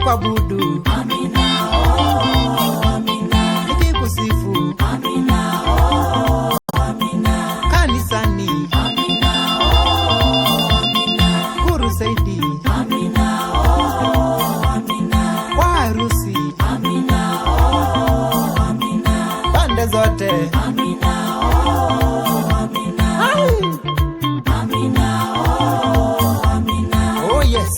nikikuabudu, amina, oh, amina, nikikusifu, amina, oh, amina, kanisani, amina, oh, amina, kurusaidi, amina, oh, amina, kwa harusi, amina, oh, amina, pande zote, amina, oh, amina, amina, oh, amina, oh yes,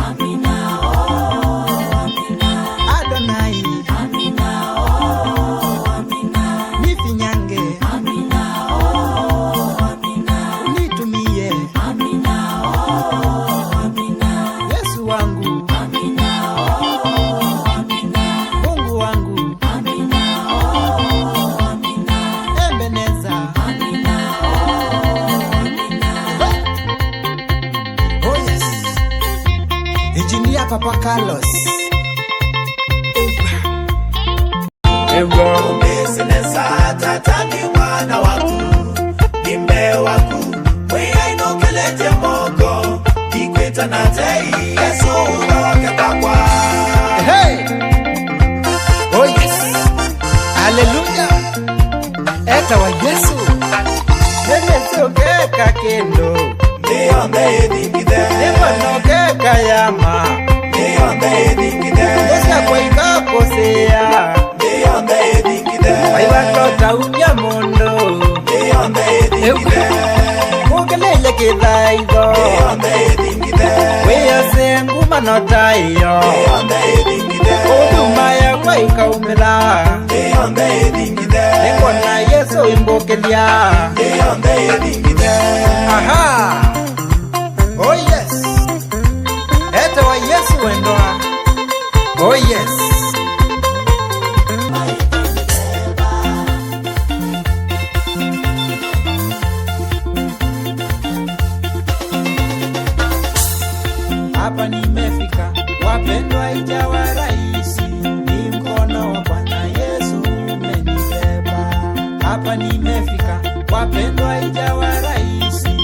amina, oh, amina, Adonai, amina, oh, amina, nifinyange, amina, oh, amina, nitumie, amina, oh, amina, Yesu wangu, amina, oh, amina, Mungu wangu, amina, oh, amina, Ebeneza, amina, oh, amina. Oh yes, Engineer Papa Carlos. Umesenesa tatani wana waku nimbe waku weya inokelete moko ikweta na tei Yesu unaketakwa. Hey! Oh yes! Hallelujah! Eta wa Yesu! Yesu keka kendo, Niyonde edikide Nimono keka yama, Niyonde edikide Yesu kwa ikakosea, Niyonde edikide Waiwa tota upya mondo, Niyonde edikide Mukelele kithaigo, Niyonde edikide Weya sengu manota iyo, Niyonde edikide Uduma ya kwa ikaumila, Niyonde edikide Nikona Yesu imbokelia. Niyonde edikide Aha! Oh yes! Eta wa Yesu wendoa. Oh yes! Hapa nimefika, wapendwa, ijawa rahisi, ni mkono wa Bwana Yesu umenibeba. Hapa nimefika, wapendwa, ijawa rahisi,